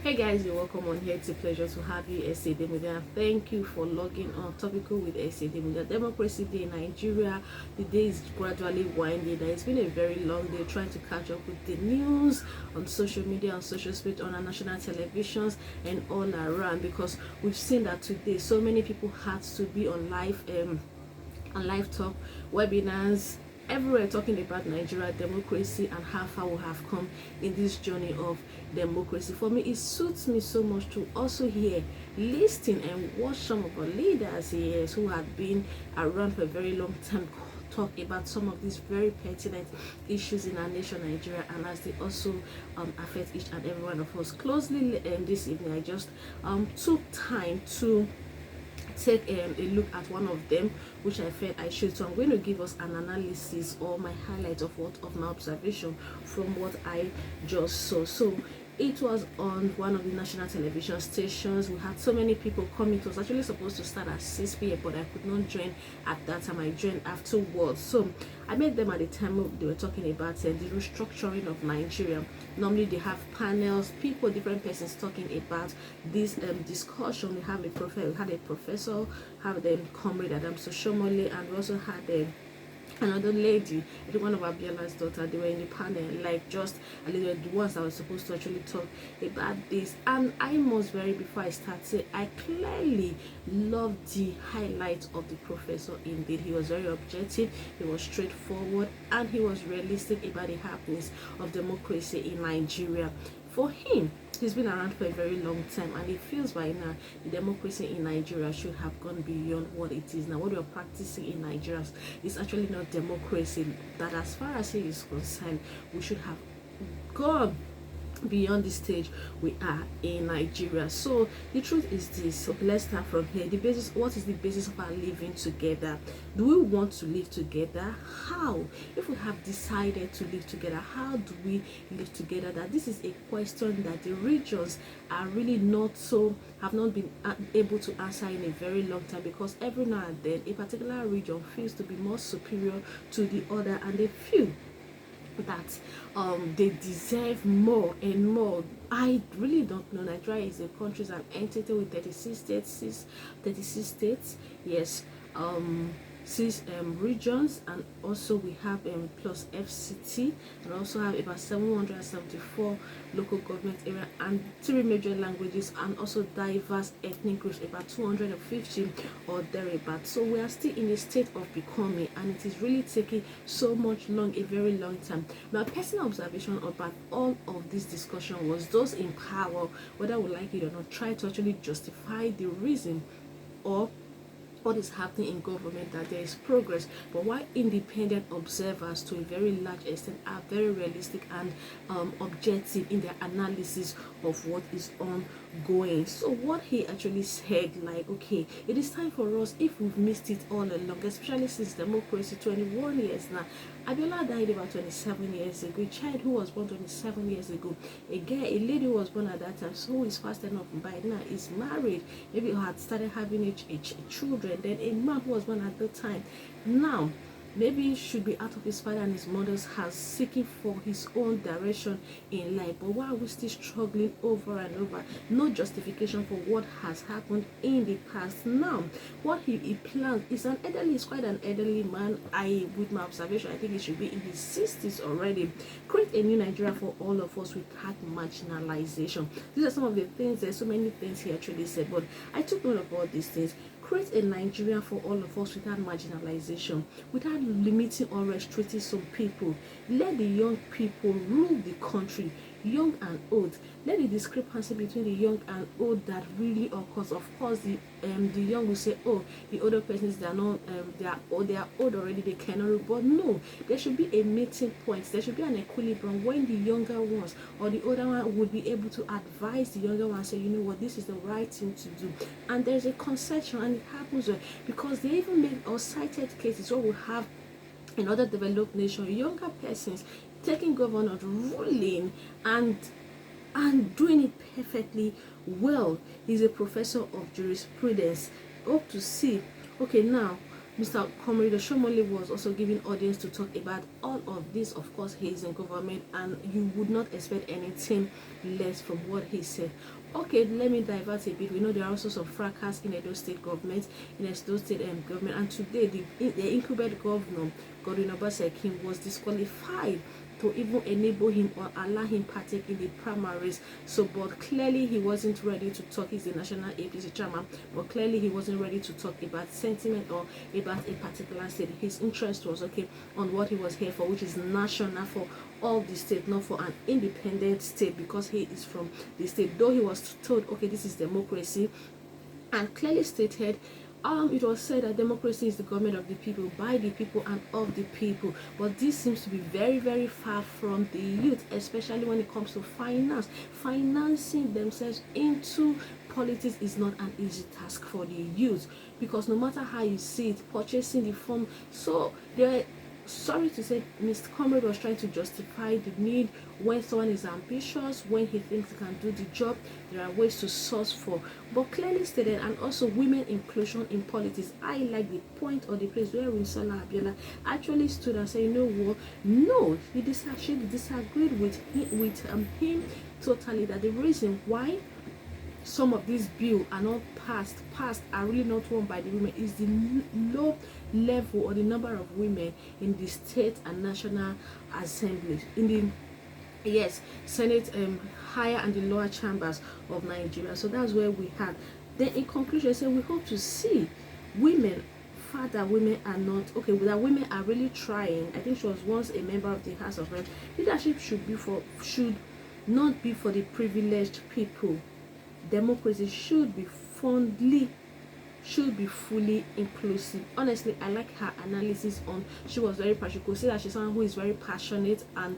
Hey guys, you're welcome on here. It's a pleasure to have you, SAD Media. Thank you for logging on Topical with SAD Media. Democracy Day in Nigeria. The day is gradually winding. It's been a very long day trying to catch up with the news on social media, on social space, on our national televisions, and all around, because we've seen that today so many people had to be on live talk, webinars, everywhere, talking about Nigeria democracy and how far we have come in this journey of democracy. For me, it suits me so much to also hear, listen, and watch some of our leaders here who have been around for a very long time talk about some of these very pertinent issues in our nation, Nigeria, and as they also affect each and every one of us closely. And this evening, I just took time to take a look at one of them, which I felt I should. So I'm going to give us an analysis or my highlight of my observation from what I just saw. So it was on one of the national television stations. We had so many people come. It was actually supposed to start at 6 p.m, but I could not join at that time. I joined afterwards. So I met them at the time they were talking about the restructuring of Nigeria. Normally they have panels, people, different persons talking about this discussion. We had a professor, have the comrade Adam Soshomole, and we also had another lady, I think one of Abiola's daughter. They were in the panel, like just a little the ones that were supposed to actually talk about this. And I must before I start say, I clearly loved the highlight of the professor. Indeed, he was very objective, he was straightforward, and he was realistic about the happiness of democracy in Nigeria. For him, he's been around for a very long time, and it feels by now the democracy in Nigeria should have gone beyond what it is now. What we are practicing in Nigeria is actually not democracy. That, as far as he is concerned, we should have gone beyond the stage we are in Nigeria. So the truth is this. So let's start from here. The basis, what is the basis of our living together? Do we want to live together? How? If we have decided to live together, how do we live together? That this is a question that the regions are really have not been able to answer in a very long time, because every now and then a particular region feels to be more superior to the other, and they feel that they deserve more and more. I really don't know. Nigeria is a country, an entity with 36 states, yes, 6 regions, and also we have plus FCT, and also have about 774 local government area and 3 major languages, and also diverse ethnic groups, about 250 or thereabout. So we are still in a state of becoming, and it is really taking so much a very long time. My personal observation about all of this discussion was those in power, whether we like it or not, try to actually justify the reason or what is happening in government, that there is progress, but why independent observers to a very large extent are very realistic and objective in their analysis of what is ongoing. So what he actually said, like, okay, it is time for us, if we've missed it all along, especially since democracy, 21 years now. Abiola died about 27 years ago. A child who was born 27 years ago, a lady who was born at that time, so who is fast enough by now, is married, maybe had started having children. Then a man who was born at that time, now maybe should be out of his father and his mother's house, seeking for his own direction in life. But why are we still struggling over and over? No justification for what has happened in the past. Now what he plans is he's quite an elderly man. With my observation, I think he should be in his 60s already. Create a new Nigeria for all of us without marginalization. These are some of the things. There's so many things he actually said, but I took note of all these things. Create a Nigeria for all of us without marginalization, without limiting or restricting some people. Let the young people rule the country, young and old. Let the discrepancy between the young and old that really occurs. Of course, the young will say, oh, the older persons, they are not they are old already, they cannot rule. But no, there should be a meeting point. There should be an equilibrium when the younger ones or the older one would be able to advise the younger one, say, you know what, this is the right thing to do. And there's a concession, and it happens because they even made or cited cases where we have in other developed nations, younger persons taking government, ruling and doing it perfectly well. He's a professor of jurisprudence. Hope to see. Okay, now Mr. Comrade Shomole was also giving audience to talk about all of this. Of course, he is in government, and you would not expect anything less from what he said. Okay, let me divert a bit. We know there are also some fracas in Edo State government, government, and today the incumbent governor, Godwin Obaseki, was disqualified to even enable him or allow him partake in the primaries. So, but clearly he wasn't ready to talk. He's the national APC chairman, but clearly he wasn't ready to talk about sentiment or about a particular state. His interest was on what he was here for, which is national for all the state, not for an independent state, because he is from the state. Though he was told, okay, this is democracy, and clearly stated, it was said that democracy is the government of the people, by the people, and of the people. But this seems to be very, very far from the youth, especially when it comes to finance. Financing themselves into politics is not an easy task for the youth, because no matter how you see it, purchasing the form, so there. Sorry to say, Mr. Comrade was trying to justify the need. When someone is ambitious, when he thinks he can do the job, there are ways to source for. But clearly stated, and also women inclusion in politics. I like the point or the place where Winsola Abiola actually stood and said, you know what? No, he disagreed with him totally. That the reason why some of these bills are not passed are really not won by the women is the low level or the number of women in the state and national assemblies, in the Senate, higher and the lower chambers of Nigeria. So that's where we had. Then in conclusion, I say we hope to see women. That women are not okay, that women are really trying. I think she was once a member of the House of Reps. Leadership should not be for the privileged people. Democracy should be fully inclusive. Honestly, I like her analysis on. She was very passionate. You could see that she's someone who is very passionate and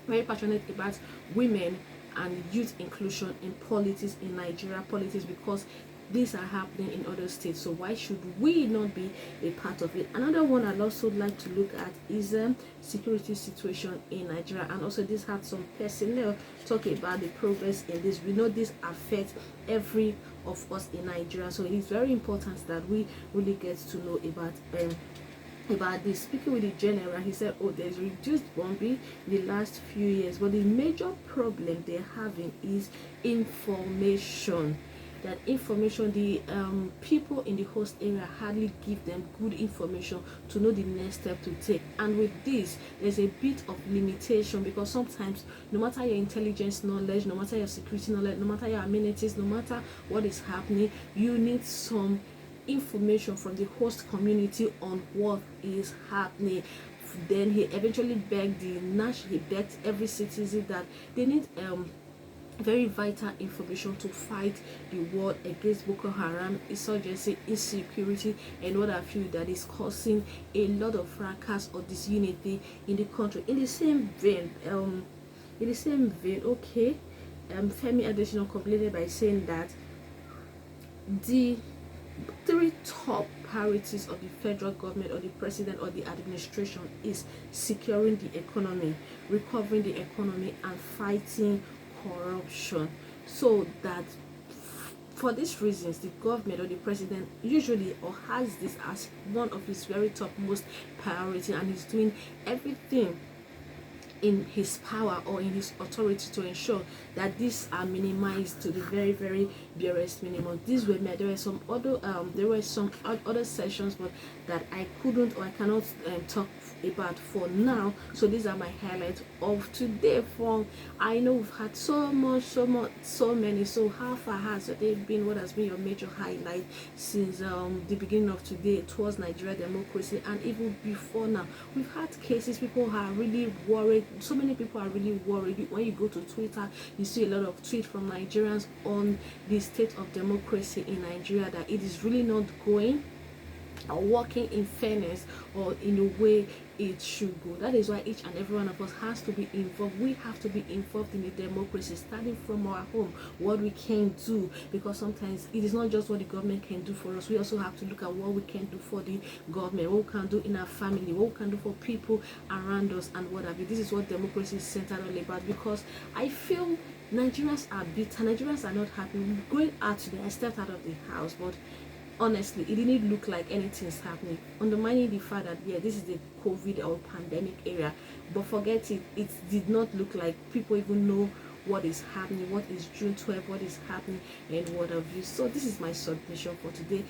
very passionate about women and youth inclusion in politics, in Nigeria politics, because these are happening in other states. So why should we not be a part of it? Another one I'd also like to look at is security situation in Nigeria, and also this had some personnel talk about the progress in this. We know this affects every of us in Nigeria, so it is very important that we really get to know about this. Speaking with the general, he said, there's reduced bombing in the last few years, but the major problem they're having is information. That information, the people in the host area hardly give them good information to know the next step to take. And with this, there's a bit of limitation, because sometimes, no matter your intelligence knowledge, no matter your security knowledge, no matter your amenities, no matter what is happening, you need some information from the host community on what is happening. Then he eventually begged every citizen that they need very vital information to fight the war against Boko Haram, insurgency, insecurity, and what have you, that is causing a lot of fracas or disunity in the country. In the same vein, okay, Femi Adesina completed by saying that the three top priorities of the federal government or the president or the administration is securing the economy, recovering the economy, and fighting corruption. So that for these reasons, the government or the president usually or has this as one of his very topmost priority, and he's doing everything in his power or in his authority to ensure that these are minimized to the very, very barest minimum. There were some other sessions, but that I couldn't or I cannot talk about for now. So these are my highlights of today. I know we've had so many. So how far has it been? What has been your major highlight since the beginning of today towards Nigeria democracy, and even before now? We've had cases. People are really worried. So many people are really worried. When you go to Twitter, you see a lot of tweets from Nigerians on the state of democracy in Nigeria, that it is really not going or working in fairness or in the way it should go. That is why each and every one of us has to be involved. We have to be involved in the democracy, starting from our home, what we can do, because sometimes it is not just what the government can do for us. We also have to look at what we can do for the government, what we can do in our family, what we can do for people around us, and what have you. This is what democracy is centered all about, because I feel Nigerians are bitter. Nigerians are not happy. Going out today, I stepped out of the house, but honestly, it didn't look like anything's happening, undermining the fact that yeah, this is the COVID or pandemic era. But forget it, it did not look like people even know what is happening, what is June 12th, what is happening, and what have you. So this is my submission for today.